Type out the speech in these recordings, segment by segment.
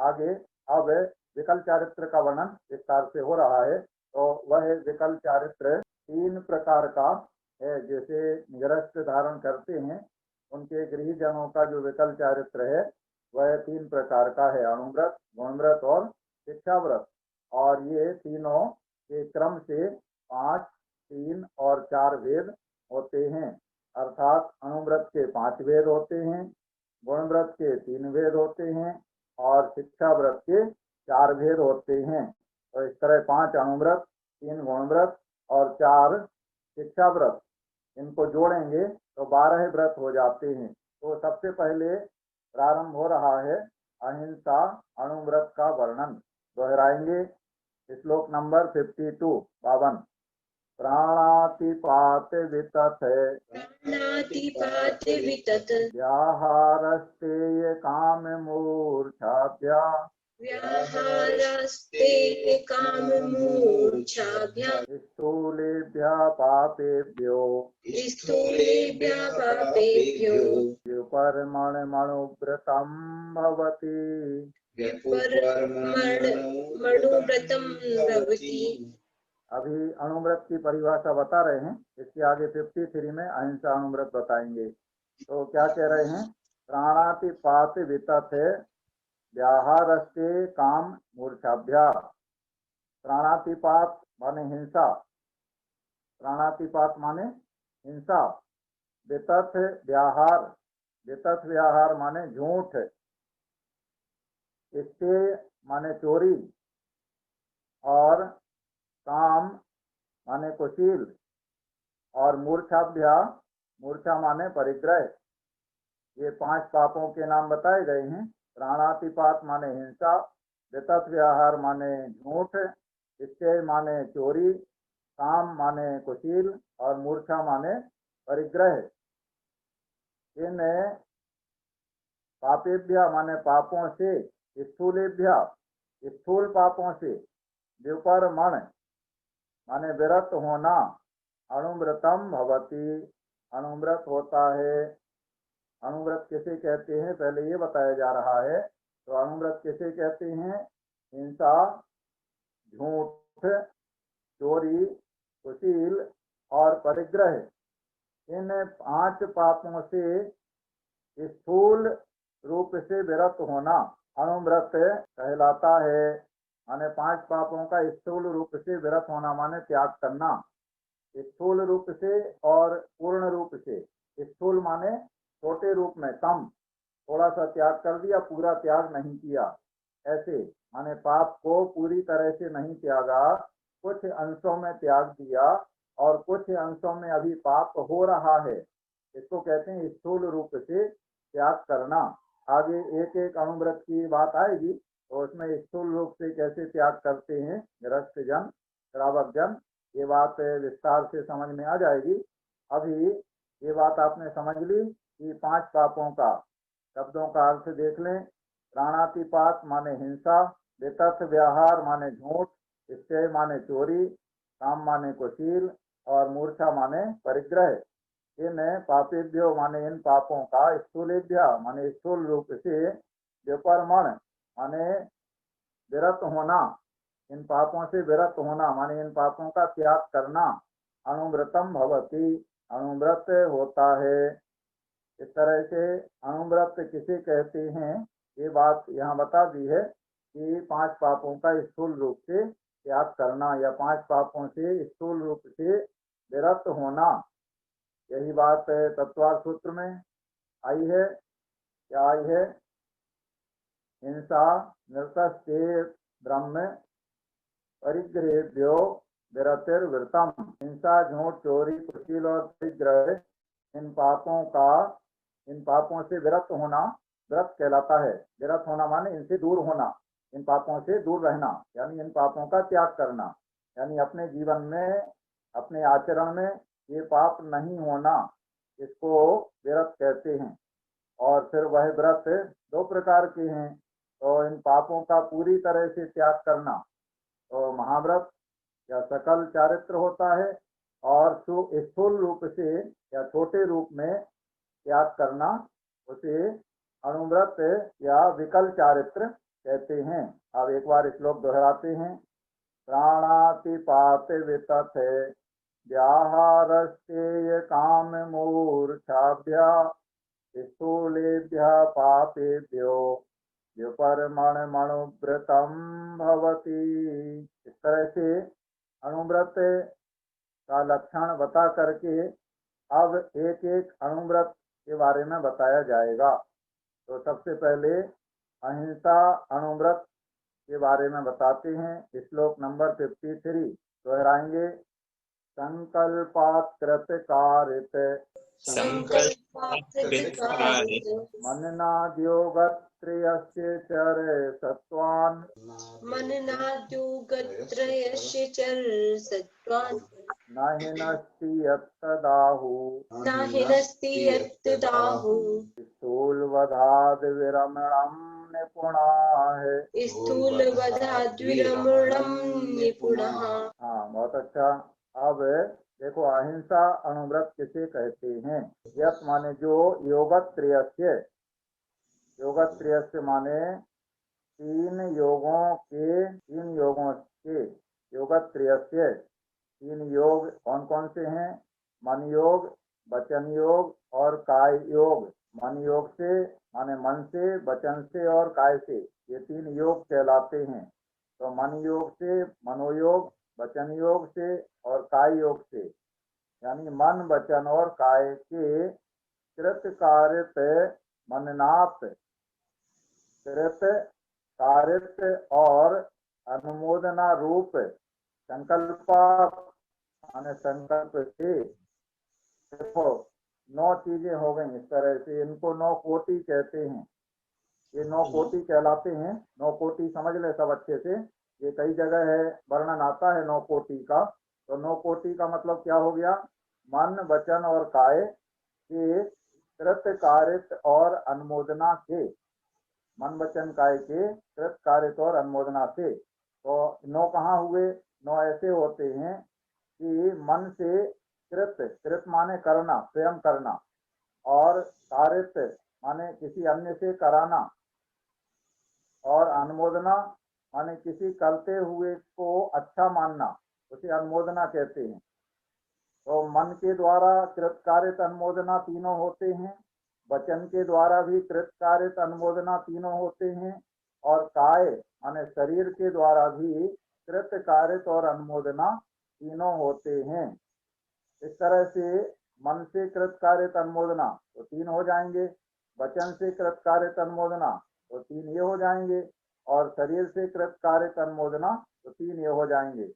आगे अब विकल चारित्र का वर्णन विस्तार से हो रहा है। तो वह विकल चारित्र 3 प्रकार का है। जैसे गृहस्थ धारण करते हैं उनके गृहजनों का जो विकल चारित्र है वह 3 प्रकार का है, अणुव्रत, गुणव्रत और शिक्षाव्रत। और ये तीनों के क्रम से 5, 3 और 4 वेद होते हैं। अर्थात अणुव्रत के 5 वेद होते हैं, गुणव्रत के 3 वेद होते हैं और शिक्षाव्रत के 4 वेद होते हैं। तो इस तरह 5 अणुव्रत, 3 गुणव्रत और 4 शिक्षाव्रत, इनको जोड़ेंगे तो 12 व्रत हो जाते हैं। तो सबसे पहले प्रारंभ हो रहा है अहिंसा अणुव्रत का वर्णन। दोहराएंगे श्लोक नंबर 52 52। प्राणातिपात वितथ व्याहारस्तेय काम मूर्छाभ्या स्थूलेभ्यः पापेभ्यो व्युपर्मणमणुव्रतं भवति। अभी अणुव्रत की परिभाषा बता रहे हैं, इसके आगे 53 में अहिंसा अणुव्रत बताएंगे। तो क्या कह रहे हैं? प्राणातिपात वितथ व्याहारस्ते काम मूर्छाभ्या। प्राणातिपात माने हिंसा, प्राणातिपात माने हिंसा। वितथ व्याहार, वितथ व्याहार माने झूठ। इसके माने चोरी और काम माने कुशील और मूर्छाभ्या, मूर्छा माने परिग्रह। ये 5 पापों के नाम बताए गए हैं। प्राणातिपात माने हिंसा, वितथ व्यवहार माने झूठ, निश्चय माने चोरी, काम माने कुशील और मूर्छा माने परिग्रह। इन पापेभ्य माने पापों से, स्थूलेभ्य स्थूल पापों से, व्युपरमण माने विरत होना, अणुव्रतम भवति अणुव्रत होता है। अणुव्रत किसे कहते हैं पहले ये बताया जा रहा है। तो अणुव्रत किसे कहते हैं? हिंसा, झूठ, चोरी, कुशील और परिग्रह। इन 5 पापों से स्थूल रूप से विरत होना अणुव्रत कहलाता है। माने 5 पापों का स्थूल रूप से विरत होना माने त्याग करना। स्थूल रूप से और पूर्ण रूप से। स्थूल माने छोटे रूप में, कम, थोड़ा सा त्याग कर दिया, पूरा त्याग नहीं किया, ऐसे। माने पाप को पूरी तरह से नहीं त्यागा, कुछ अंशों में त्याग दिया और कुछ अंशों में अभी पाप हो रहा है, इसको कहते हैं स्थूल रूप से त्याग करना। आगे एक एक अणुव्रत की बात आएगी तो उसमें स्थूल रूप से कैसे त्याग करते हैं गृहस्थ जन, श्रावक जन, ये बात विस्तार से समझ में आ जाएगी। अभी ये बात आपने समझ ली कि 5 पापों का शब्दों का अर्थ देख लें। प्राणातिपात माने हिंसा, वितथ व्यवहार माने झूठ, निश्चय माने चोरी, काम माने कुशील और मूर्छा माने परिग्रह। इन पापेभ्यो माने इन पापों का, स्थूलेभ्य माने स्थूल रूप से, व्युपरमण माने विरत होना, इन पापों से विरत होना माने इन पापों का त्याग करना, अणुव्रतम भवति अणुव्रत होता है। इस तरह से अणुव्रत किसे कहते हैं ये बात यहाँ बता दी है कि 5 पापों का स्थूल रूप से त्याग करना या 5 पापों से स्थूल रूप से विरत होना। यही बात तत्वार्थ सूत्र में आई है। क्या आई है? हिंसा नृतस्ते ब्रह्म परिग्रहेभ्यो विरतिर्वृतम। हिंसा, झूठ, चोरी, कुशील और परिग्रह, इन पापों से विरत होना व्रत कहलाता है। विरत होना माने इनसे दूर होना, इन पापों से दूर रहना, यानी इन पापों का त्याग करना, यानी अपने जीवन में, अपने आचरण में ये पाप नहीं होना, इसको विरत कहते हैं। और फिर वह व्रत 2 प्रकार के हैं। तो इन पापों का पूरी तरह से त्याग करना तो महाव्रत या सकल चारित्र होता है, और स्थूल रूप से या छोटे रूप में त्याग करना उसे अणुव्रत या विकल चारित्र कहते हैं। अब एक बार श्लोक दोहराते हैं। प्राणातिपात वितथ व्याहारस्तेय काम मूर्छाभ्या स्थूलेभ्यः पापेभ्यो विपरमण मणुव्रतम भवति। इस तरह से अणुव्रत का लक्षण बता करके अब एक एक अणुव्रत के बारे में बताया जाएगा। तो सबसे पहले अहिंसा अणुव्रत के बारे में बताते हैं। श्लोक नंबर 53 दोहराएंगे। संकल्पात कृतकारित मननाद्योगत्रयस्य चर सत्वान् मननाद्योगत्रयस्य चर सत्वान् न हिनस्ति यत्तदाहु स्थूलवधाद् विरमणं निपुणाः। हाँ, बहुत अच्छा। अब देखो अहिंसा अणुव्रत किसे कहते हैं। यत माने जो, योगत्रयस्य, योगत्रयस्य माने तीन योगों के योगत्रयस्य। तीन योग कौन कौन से हैं? मन योग, वचन योग और काय योग। मन योग से माने मन से, वचन से और काय से, ये तीन योग कहलाते हैं। तो मन योग से मनोयोग, वचन योग से और काय योग से, यानी मन वचन और काय के कृतकारित मननात्, कृतकारित और अनुमोदना रूप संकल्पा माने संकल्प से। देखो 9 चीजें हो गई। इस तरह से इनको 9 कोटि कहते हैं। ये 9 कोटि कहलाते हैं। 9 कोटि समझ ले सब अच्छे से। ये कई जगह है वर्णन आता है 9 कोटि का। तो 9 कोटि का मतलब क्या हो गया? मन वचन और काय के कृतकारित और अनुमोदना से, मन वचन काय के कृतकारित और अनुमोदना से। तो 9 कहाँ हुए? 9 ऐसे होते हैं कि मन से कृत माने करना, स्वयं करना, और कारित माने किसी अन्य से कराना, और अनुमोदना माने किसी करते हुए को अच्छा मानना, उसे अनुमोदना कहते हैं। तो मन के द्वारा कृतकारित अनुमोदना तीनों होते हैं, वचन के द्वारा भी कृतकारित अनुमोदना तीनों होते हैं, और काय माने शरीर के द्वारा भी कृतकारित और अनुमोदना तीनों होते हैं। इस तरह से मन से कृतकारित अनुमोदना तो 3 हो जाएंगे, वचन से कृतकारित अनुमोदना तो 3 ये हो जाएंगे, और शरीर से कृतकारित अनुमोदना तो 3 ये हो जाएंगे।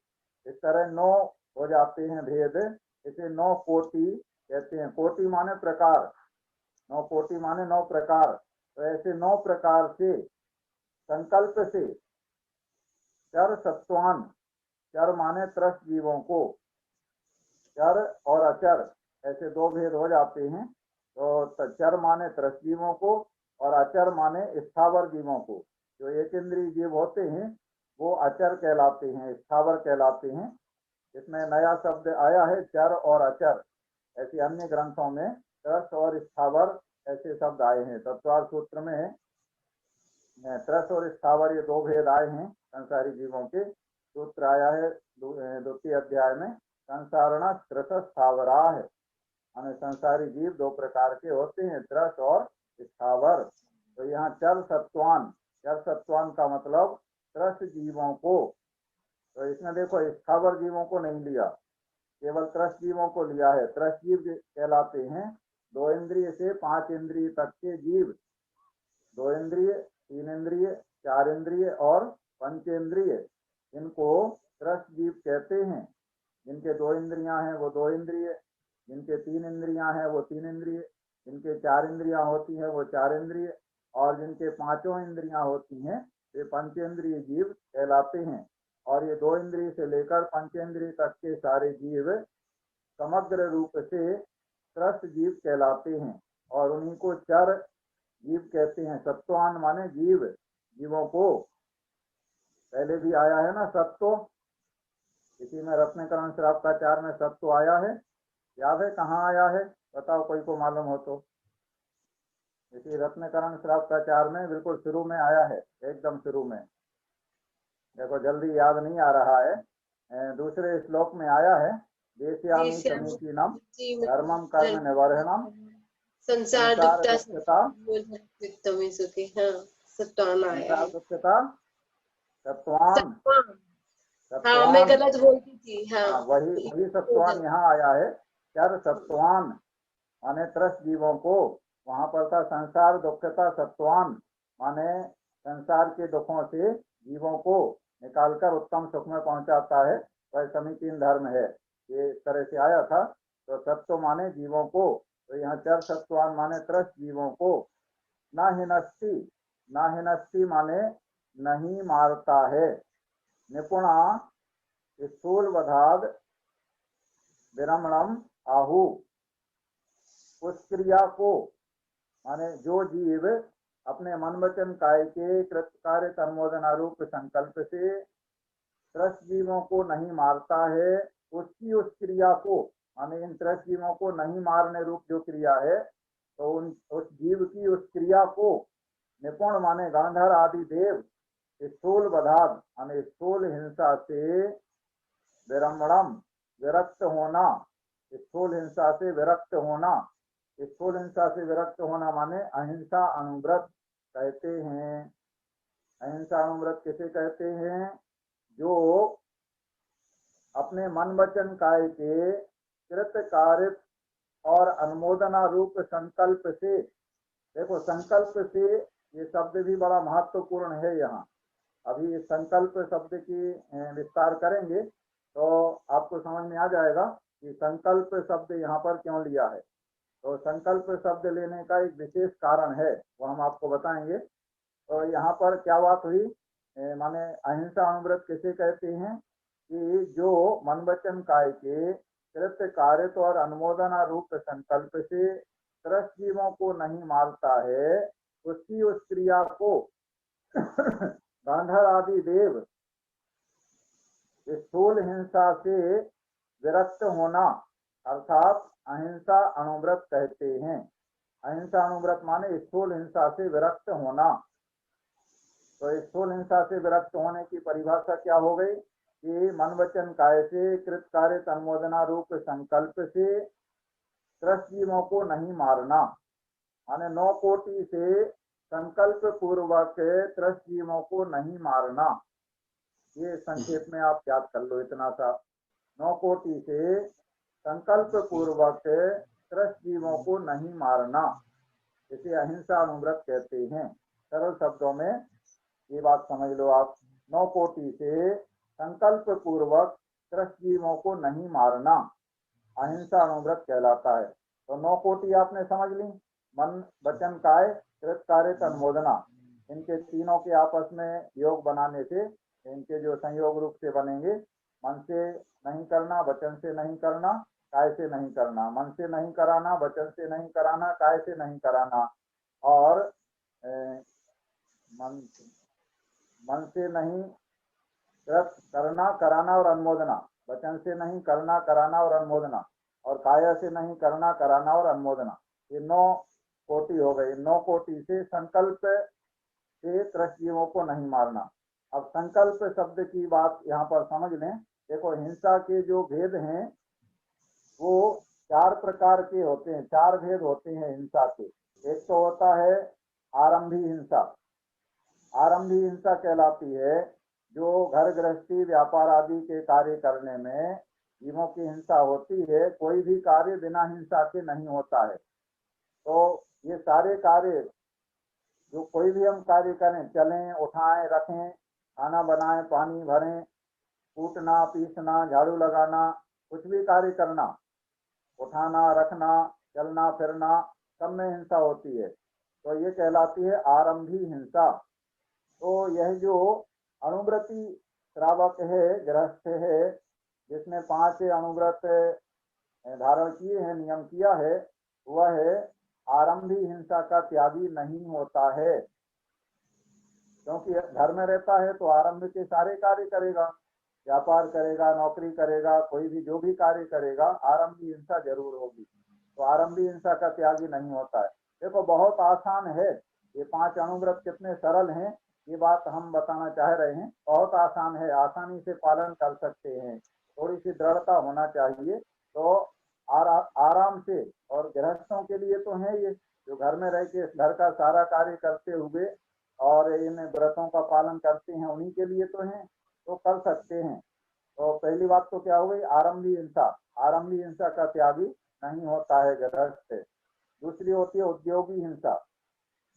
इस तरह 9 हो जाते हैं भेद। इसे 9 कोटि कहते हैं। कोटि माने प्रकार, 9 कोटि माने 9 प्रकार। तो ऐसे 9 प्रकार से संकल्प से चर सत्वान, चर माने त्रस जीवों को, चर और अचर ऐसे 2 भेद हो जाते हैं। तो चर माने त्रस जीवों को और अचर माने स्थावर जीवों को। जो एक इंद्रिय जीव होते हैं वो अचर कहलाते हैं, स्थावर कहलाते हैं। इसमें नया शब्द आया है चर और अचर। ऐसे अन्य ग्रंथों में त्रस और स्थावर ऐसे शब्द आए हैं। तत्वार सूत्र में त्रस और स्थावर ये 2 भेद आए हैं संसारी जीवों के। सूत्र आया है 2वें अध्याय में, संसारण त्रस स्थावरा है। हमें संसारी जीव 2 प्रकार के होते हैं, त्रस और स्थावर। तो यहाँ चर सत्वान, चर सत्वान का मतलब त्रस जीवों को। तो इसमें देखो स्थावर जीवों को नहीं लिया, केवल त्रस जीवों को लिया है। त्रस जीव कहलाते हैं 2 इंद्रिय से 5 इंद्रिय तक के जीव। 2 इंद्रिय, 3 इंद्रिय, 4 इंद्रिय और पंचेंद्रिय, इनको त्रस जीव कहते हैं। जिनके 2 इंद्रियां हैं वो 2 इंद्रिय, जिनके 3 इंद्रियां हैं वो 3 इंद्रिय, जिनके 4 इंद्रियां होती हैं वो 4 इंद्रिय, और जिनके 5 इंद्रियां होती हैं वे पंचेंद्रिय जीव कहलाते हैं। और ये 2 इंद्रिय से लेकर पंचेंद्रिय तक के सारे जीव समग्र रूप से त्रस जीव कहलाते हैं, और उन्हीं को चर जीव कहते हैं। सत्वान माने जीव, जीवों को। पहले भी आया है ना सत्व, इसी में रत्नकरण श्रावकाचार में सत्व आया है। याद है कहाँ आया है? बताओ कोई को मालूम हो तो। इसी रत्नकरण श्रावकाचार में बिल्कुल शुरू में आया है, एकदम शुरू में। देखो जल्दी याद नहीं आ रहा है, दूसरे श्लोक में आया है, देश्यामि समीचीनम धर्मम कर्म निवर्हणम संसार संसार दुखता दुःखता वित्तमे सुखी। हाँ, सत्वान आया संसार है। दुःखता सत्वान हाँ, मैं सत्वान। गलत बोलती थी। हाँ, हाँ, वही सत्वान यहाँ आया है। चर सत्वान माने त्रस्त जीवों को, वहां पर था संसार दुखता सत्वान माने संसार के दुखों से जीवों को निकालकर उत्तम सुख में पहुंचाता है, वह समीचीन धर्म है, ये इस तरह से आया था। तो सत्व माने जीवों को, तो यहाँ चर सत्वान माने त्रस्त जीवों को। ना हिनस्ती माने नहीं मारता है। निपुणा स्थूल वधाद विरमणम आहु, उस क्रिया को माने जो जीव अपने मन वचन काय के कृत कार्य तन्मोदना रूप संकल्प से त्रस्त जीवों को नहीं मारता है, उसकी उस क्रिया को माने इन त्रस्त जीवों को नहीं मारने रूप जो क्रिया है, तो उस जीव की उस क्रिया को निपुण माने गणधर आदि देव स्थूल बधाद माने स्थूल हिंसा से विरमणम विरक्त होना, स्थूल हिंसा से विरक्त होना, स्थूल हिंसा से विरक्त होना माने अहिंसा अनुव्रत कहते हैं। अहिंसा अनुव्रत किसे कहते हैं? जो अपने मन वचन काय के कृत कार्य और अनुमोदना रूप संकल्प से, देखो संकल्प से ये शब्द भी बड़ा महत्वपूर्ण है यहाँ। अभी इस संकल्प शब्द की विस्तार करेंगे तो आपको समझ में आ जाएगा कि संकल्प शब्द यहाँ पर क्यों लिया है। तो संकल्प शब्द लेने का एक विशेष कारण है, वो हम आपको बताएंगे। तो यहाँ पर क्या बात हुई, माने अहिंसा अनुव्रत किसे कहते हैं कि जो मन वचन काय के कृत्य कार्य और अनुमोदना रूप संकल्प से त्रस्त जीवों को नहीं मारता है, उसकी उस क्रिया को गांधर आदि देव स्थूल हिंसा से विरक्त होना अर्थात अहिंसा अनुव्रत कहते हैं। अहिंसा अनुव्रत माने स्थूल हिंसा से विरक्त होना। तो स्थूल हिंसा से विरक्त होने की परिभाषा क्या हो गई कि मन वचन काय से कृत कार्य तन्मोदना रूप संकल्प से त्रस्त जीवों को नहीं मारना, माने 9 कोटि से संकल्प पूर्वक त्रस्त जीवों को नहीं मारना। ये संक्षेप में आप याद कर लो इतना सा, 9 कोटि से संकल्प पूर्वक त्रस्त जीवों को नहीं मारना, इसे अहिंसा अनुव्रत कहते हैं। सरल शब्दों में ये बात समझ लो आप, 9 कोटि से संकल्प पूर्वक त्रस्त जीवों को नहीं मारना अहिंसा अनुव्रत कहलाता है। तो 9 कोटि आपने समझ ली, मन वचन काय कृत कार्य तन्मोदना, इनके तीनों के आपस में योग बनाने से इनके जो संयोग रूप से बनेंगे, मन से नहीं करना, वचन से नहीं करना, काय से नहीं करना, मन से नहीं कराना, वचन से नहीं कराना, काय से नहीं कराना, और मन से नहीं करना, कराना और अनुमोदना, वचन से नहीं करना, कराना और अनुमोदना, और काय से नहीं करना, कराना और अनुमोदना, ये 9 कोटि हो गई। 9 कोटि से संकल्प से त्रस्त जीवों को नहीं मारना। अब संकल्प शब्द की बात यहाँ पर समझ लें। देखो हिंसा के जो भेद हैं वो 4 प्रकार के होते हैं, 4 भेद होते हैं हिंसा के। एक तो होता है आरंभी हिंसा। आरंभी हिंसा कहलाती है जो घर गृहस्थी व्यापार आदि के कार्य करने में जीवों की हिंसा होती है। कोई भी कार्य बिना हिंसा के नहीं होता है। तो ये सारे कार्य जो कोई भी हम कार्य करें, चलें, उठाएं, रखें, खाना बनाएं, पानी भरें, कूटना, पीसना, झाड़ू लगाना, कुछ भी कार्य करना, उठाना, रखना, चलना फिरना, सब में हिंसा होती है। तो ये कहलाती है आरंभी हिंसा। तो यह जो अनुव्रती श्रावक है, गृहस्थ है, जिसने 5 अनुव्रत धारण किए हैं, नियम किया है, वह आरंभी हिंसा का त्यागी नहीं होता है। क्योंकि घर में रहता है तो आरंभ के सारे कार्य करेगा, व्यापार करेगा, नौकरी करेगा, कोई भी जो भी कार्य करेगा, आरंभी हिंसा जरूर होगी। तो आरंभी हिंसा का त्यागी नहीं होता है। देखो बहुत आसान है, ये 5 अणुव्रत कितने सरल हैं, ये बात हम बताना चाह रहे हैं। बहुत आसान है, आसानी से पालन कर सकते हैं, थोड़ी सी दृढ़ता होना चाहिए। तो आराम से, और गृहस्थों के लिए तो है ये, जो घर में रह के घर का सारा कार्य करते हुए और इन व्रतों का पालन करते हैं, उन्हीं के लिए तो है, तो कर सकते हैं। तो पहली बात तो क्या हो गई, आरंभी हिंसा। आरंभी हिंसा का त्यागी नहीं होता है गृहस्थ। दूसरी होती है उद्योगी हिंसा।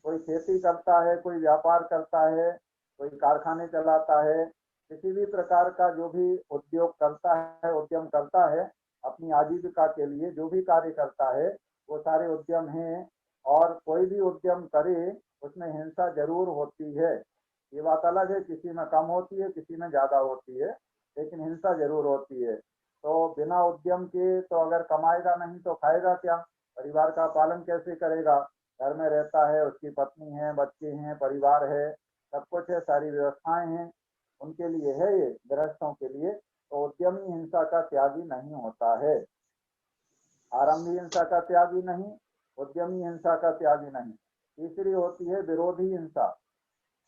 कोई खेती करता है, कोई व्यापार करता है, कोई कारखाने चलाता है, किसी भी प्रकार का जो भी उद्योग करता है, उद्यम करता है, अपनी आजीविका के लिए जो भी कार्य करता है, वो सारे उद्यम हैं। और कोई भी उद्यम करे उसमें हिंसा जरूर होती है। ये बात अलग है, किसी में कम होती है, किसी में ज्यादा होती है, लेकिन हिंसा जरूर होती है। तो बिना उद्यम के तो अगर कमाएगा नहीं तो खाएगा क्या, परिवार का पालन कैसे करेगा। घर में रहता है, उसकी पत्नी है, बच्चे हैं, परिवार है, सब कुछ है, सारी व्यवस्थाएं हैं, उनके लिए है ये, गृहस्थों के लिए। तो उद्यमी हिंसा का त्यागी नहीं होता है। आरंभी हिंसा का त्यागी नहीं, उद्यमी हिंसा का त्यागी नहीं। तीसरी होती है विरोधी हिंसा।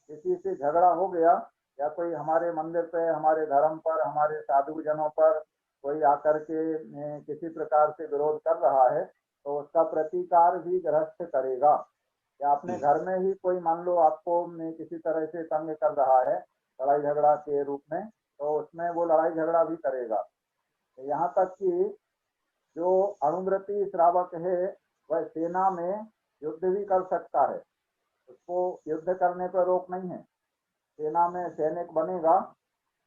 किसी से झगड़ा हो गया, या कोई हमारे मंदिर पे, हमारे धर्म पर, हमारे साधु जनों पर कोई आकर के किसी प्रकार से विरोध कर रहा है, तो उसका प्रतिकार भी गृहस्थ करेगा। या अपने घर में ही कोई मान लो आपको किसी तरह से तंग कर रहा है लड़ाई झगड़ा के रूप में, तो उसमें वो लड़ाई झगड़ा भी करेगा। यहाँ तक कि जो अणुव्रती श्रावक है, वह सेना में युद्ध भी कर सकता है, उसको युद्ध करने पर रोक नहीं है। सेना में सैनिक बनेगा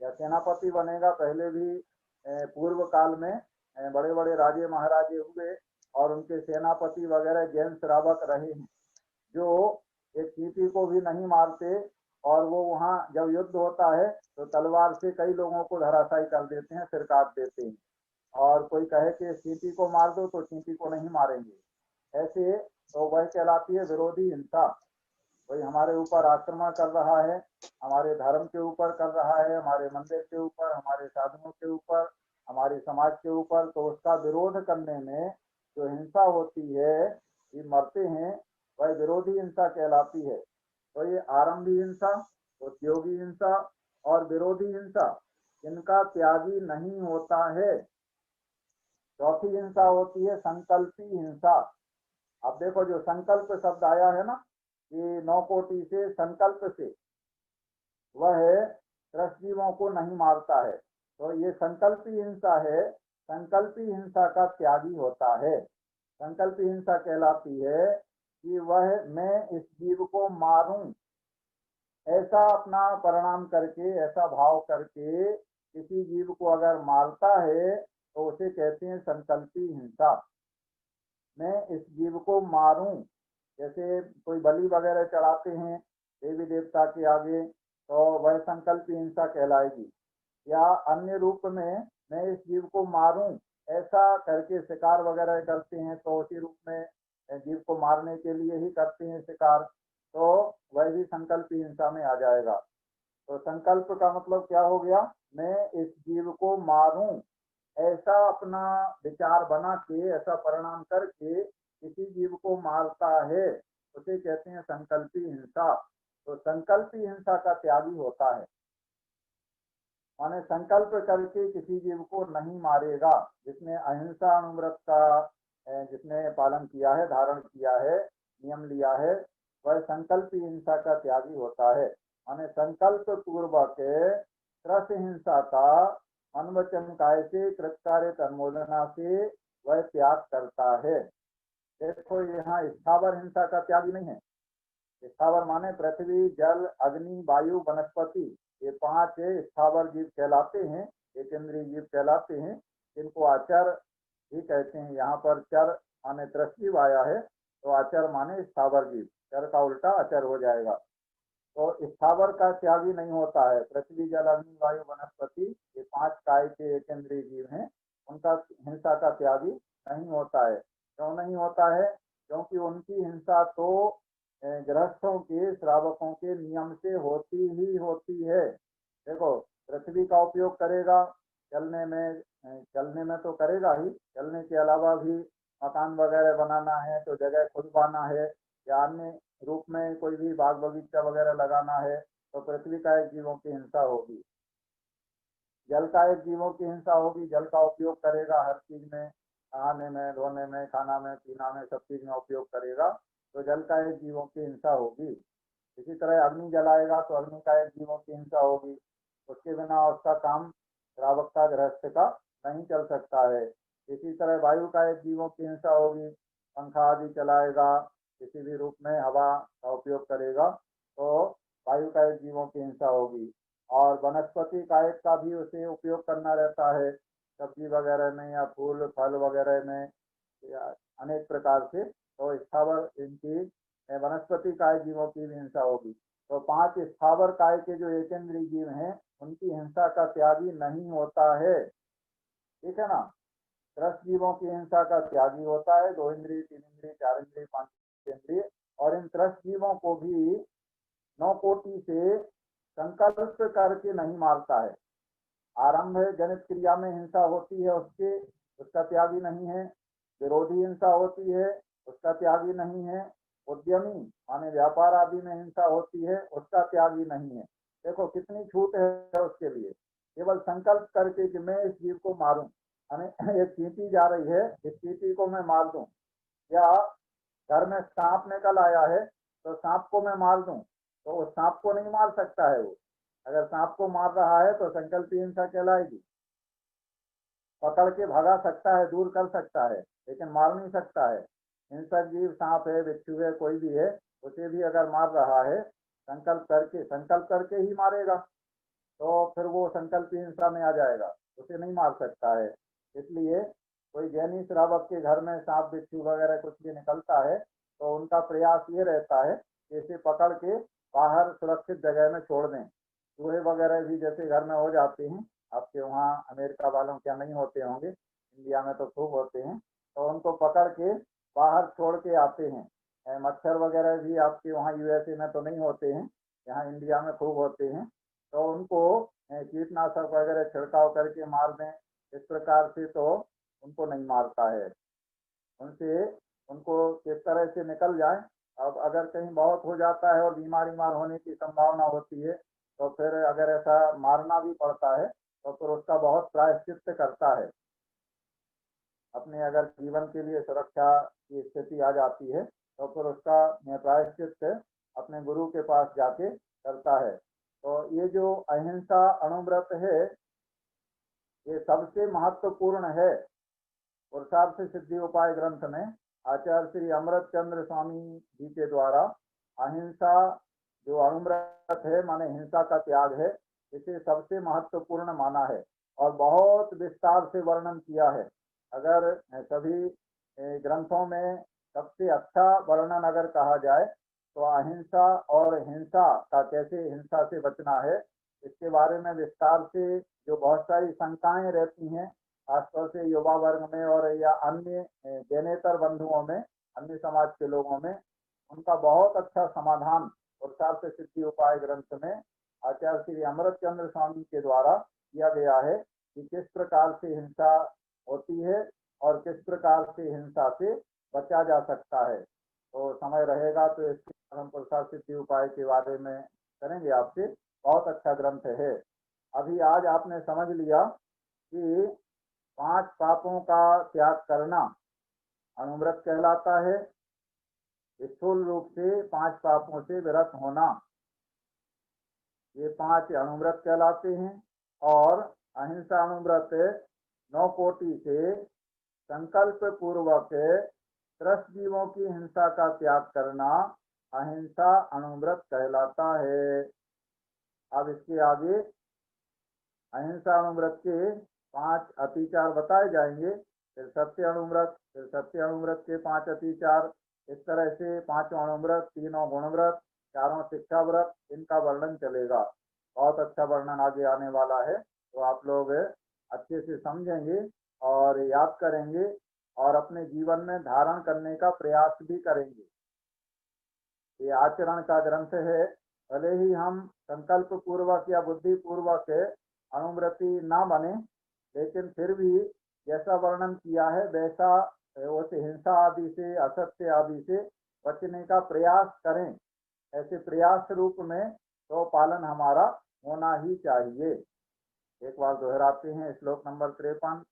या सेनापति बनेगा, पहले भी पूर्व काल में बड़े बड़े राजे महाराजे हुए और उनके सेनापति वगैरह जैन श्रावक रहे हैं, जो एक चींटी को भी नहीं मारते, और वो वहाँ जब युद्ध होता है तो तलवार से कई लोगों को धराशायी कर देते हैं, सिर काट देते हैं। और कोई कहे कि चींटी को मार दो, तो चींटी को नहीं मारेंगे। ऐसे तो वह कहलाती है विरोधी हिंसा। कोई हमारे ऊपर आक्रमण कर रहा है, हमारे धर्म के ऊपर कर रहा है, हमारे मंदिर के ऊपर, हमारे साधनों के ऊपर, हमारे समाज के ऊपर, तो उसका विरोध करने में जो हिंसा होती है, ये मरते हैं, वह विरोधी हिंसा कहलाती है। तो ये आरंभी हिंसा, उद्योगी हिंसा और विरोधी हिंसा, इनका त्यागी नहीं होता है। चौथी हिंसा होती है संकल्पी हिंसा। अब देखो, जो संकल्प शब्द आया है ना, कि 9 कोटि से संकल्प से, वह त्रस्जीवों को नहीं मारता है, तो ये संकल्पी हिंसा है। संकल्पी हिंसा का त्यागी होता है। संकल्पी हिंसा कहलाती है कि वह मैं इस जीव को मारूं, ऐसा अपना परिणाम करके, ऐसा भाव करके किसी जीव को अगर मारता है, तो उसे कहते हैं संकल्पी हिंसा। मैं इस जीव को मारूं, जैसे कोई बलि वगैरह चढ़ाते हैं देवी देवता के आगे, तो वह संकल्पी हिंसा कहलाएगी। या अन्य रूप में मैं इस जीव को मारूं, ऐसा करके शिकार वगैरह करते हैं, तो उसी रूप में जीव को मारने के लिए ही करते हैं शिकार, तो वह भी संकल्पी हिंसा में आ जाएगा। तो संकल्प का मतलब क्या हो गया, मैं इस जीव को मारूं, ऐसा अपना विचार बना के, ऐसा परिणाम करके किसी जीव को मारता है, उसे कहते हैं संकल्पी हिंसा। तो संकल्पी हिंसा का त्यागी होता है, माने संकल्प करके किसी जीव को नहीं मारेगा। जिसने अहिंसा अणुव्रत का जिसने पालन किया है, धारण किया है, नियम लिया है, वह संकल्पी हिंसा का त्यागी होता है। माने संकल्प पूर्वक त्रस हिंसा का मन वचन काय से, कृतकार्य अनुमोदना से वह त्याग करता है। देखो, यहाँ स्थावर हिंसा का त्यागी नहीं है। स्थावर माने पृथ्वी, जल, अग्नि, वायु, वनस्पति, ये 5 स्थावर जीव कहलाते हैं, एक इंद्रिय जीव कहलाते हैं, जिनको आचर भी कहते हैं। यहाँ पर चर माने त्रस्जीव आया है, तो आचर माने स्थावर जीव, चर का उल्टा अचर हो जाएगा। तो स्थावर का त्यागी नहीं होता है। पृथ्वी, जल, अग्नि, वायु, वनस्पति, ये 5 काय के एक इंद्रिय जीव हैं, उनका हिंसा का त्यागी नहीं होता है। क्यों नहीं होता है? क्योंकि उनकी हिंसा तो गृहस्थों के, श्रावकों के नियम से होती ही होती है। देखो, पृथ्वी का उपयोग करेगा चलने में तो करेगा ही, चलने के अलावा भी मकान वगैरह बनाना है तो जगह खुदवाना है, या अन्य रूप में कोई भी बाग बगीचा वगैरह लगाना है तो पृथ्वी का एक जीवों की हिंसा होगी। जल का एक जीवों की हिंसा होगी, जल का उपयोग करेगा हर चीज में, नहाने में, धोने में, खाना में, पीना में, सब चीज में उपयोग करेगा, तो जल का एक जीवों की हिंसा होगी। इसी तरह अग्नि जलाएगा तो अग्नि का एक जीवों की हिंसा होगी, उसके बिना उसका काम श्रावकता गृहस्थ का नहीं चल सकता है। इसी तरह वायु का एक जीवों की हिंसा होगी, पंखा आदि चलाएगा, किसी भी रूप में हवा का उपयोग करेगा तो वायु का एक जीवों की हिंसा होगी। और वनस्पति कायक का भी उसे उपयोग करना रहता है, सब्जी वगैरह में या फूल फल वगैरह में, या अनेक प्रकार से, तो स्थावर इनकी वनस्पति काय जीवों की भी हिंसा होगी। तो 5 स्थावर काय के जो एकेंद्रीय जीव हैं उनकी हिंसा का त्यागी नहीं होता है, ठीक है ना। 10 जीवों की हिंसा का त्यागी होता है, 2 इंद्रिय, 3 इंद्रिय, 4 इंद्रिय, 5 इंद्रिय, और इन 10 जीवों को भी 9 कोटि से संकल्प करके नहीं मारता है। आरंभ जनित क्रिया में हिंसा होती है उसका त्यागी नहीं है, विरोधी हिंसा होती है उसका त्यागी नहीं है, उद्यमी माने व्यापार आदि में हिंसा होती है उसका त्यागी नहीं है। देखो कितनी छूट है उसके लिए, केवल संकल्प करके कि मैं इस जीव को मारूं, यानी एक चींटी जा रही है, इस चींटी को मैं मार दूं, या घर में सांप निकल आया है तो सांप को मैं मार दूं, तो उस सांप को नहीं मार सकता है वो। अगर सांप को मार रहा है तो संकल्प हिंसा कहलाएगी। पकड़ के भगा सकता है, दूर कर सकता है, लेकिन मार नहीं सकता है। हिंसक जीव सांप है, बिच्छू है, कोई भी है, उसे भी अगर मार रहा है संकल्प करके ही मारेगा, तो फिर वो संकल्प हिंसा में आ जाएगा, उसे नहीं मार सकता है। इसलिए कोई जैनी श्रावक के घर में सांप बिच्छू वगैरह कुछ भी निकलता है तो उनका प्रयास ये रहता है कि इसे पकड़ के बाहर सुरक्षित जगह में छोड़ दें। चूहे वगैरह भी जैसे घर में हो जाते हैं, आपके वहाँ अमेरिका वालों क्या नहीं होते होंगे, इंडिया में तो खूब होते हैं, तो उनको पकड़ के बाहर छोड़ के आते हैं। मच्छर वगैरह भी आपके वहाँ यूएसए में तो नहीं होते हैं, यहाँ इंडिया में खूब होते हैं, तो उनको कीटनाशक वगैरह छिड़काव करके मार दें, इस प्रकार से तो उनको नहीं मारता है। उनसे उनको किस तरह से निकल जाए। अब अगर कहीं बहुत हो जाता है और बीमारी होने की संभावना होती है तो फिर अगर ऐसा मारना भी पड़ता है तो फिर उसका बहुत प्रायश्चित करता है। अपने अगर जीवन के लिए सुरक्षा की स्थिति आ जाती है तो फिर उसका प्रायश्चित अपने गुरु के पास जाके करता है। तो ये जो अहिंसा अणुव्रत है ये सबसे महत्वपूर्ण है। पुरुषार्थ सिद्धि उपाय ग्रंथ में आचार्य श्री अमृत चंद्र स्वामी जी के द्वारा अहिंसा जो अणुव्रत है माने हिंसा का त्याग है, इसे सबसे महत्वपूर्ण माना है और बहुत विस्तार से वर्णन किया है। अगर सभी ग्रंथों में सबसे अच्छा वर्णन अगर कहा जाए तो अहिंसा और हिंसा का, कैसे हिंसा से बचना है, इसके बारे में विस्तार से जो बहुत सारी शंकाएं रहती हैं खासतौर से युवा वर्ग में और या अन्य जैनेतर बंधुओं में, अन्य समाज के लोगों में, उनका बहुत अच्छा समाधान पुरुषार्थ सिद्धि उपाय ग्रंथ में आचार्य श्री अमृत चंद्र स्वामी के द्वारा किया गया है कि किस प्रकार से हिंसा होती है और किस प्रकार से हिंसा से बचा जा सकता है। तो समय रहेगा तो इसके हम पुरुषार्थ सिद्धि उपाय के बारे में करेंगे आपसे। बहुत अच्छा ग्रंथ है। अभी आज आपने समझ लिया कि 5 पापों का त्याग करना अणुव्रत कहलाता है। स्थूल रूप से 5 पापों से विरत होना, ये 5 अणुव्रत कहलाते हैं। और अहिंसा अणुव्रत 9 कोटि से संकल्प पूर्वक 10 जीवों की हिंसा का त्याग करना अहिंसा अणुव्रत कहलाता है। अब इसके आगे अहिंसा अणुव्रत के 5 अतिचार बताए जाएंगे, फिर सत्य अणुव्रत, फिर सत्य अणुव्रत के 5 अतिचार, इस तरह से 5 अणुव्रत, 3 गुणव्रत, 4 शिक्षा व्रत, इनका वर्णन चलेगा। बहुत अच्छा वर्णन आगे आने वाला है, तो आप लोग अच्छे से समझेंगे और याद करेंगे और अपने जीवन में धारण करने का प्रयास भी करेंगे। ये आचरण का ग्रंथ है। भले ही हम संकल्प पूर्वक या बुद्धि पूर्वक अणुव्रती ना बने, लेकिन फिर भी जैसा वर्णन किया है वैसा उस हिंसा आदि से, असत्य आदि से बचने का प्रयास करें। ऐसे प्रयास रूप में तो पालन हमारा होना ही चाहिए। एक बार दोहराते हैं श्लोक नंबर 53।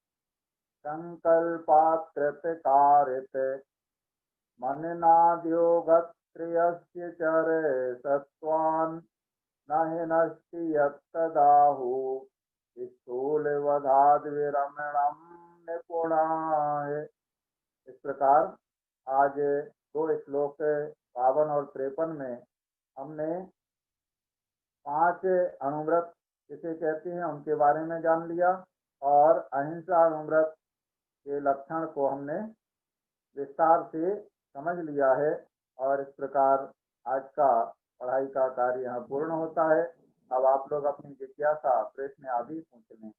संकल्पात् कृतकारित मननाद्योगत्रयस्य चरे सत्वान् न हि नष्टि यत्तदाहु स्थूलवधाद् विरमणं निपुणाः। इस प्रकार आज 2 श्लोक 52 और 53 में हमने 5 अणुव्रत जिसे कहते हैं उनके बारे में जान लिया और अहिंसा अणुव्रत के लक्षण को हमने विस्तार से समझ लिया है। और इस प्रकार आज का पढ़ाई का कार्य यहाँ पूर्ण होता है। अब आप लोग अपनी जिज्ञासा, प्रश्न आदि पूछ लें।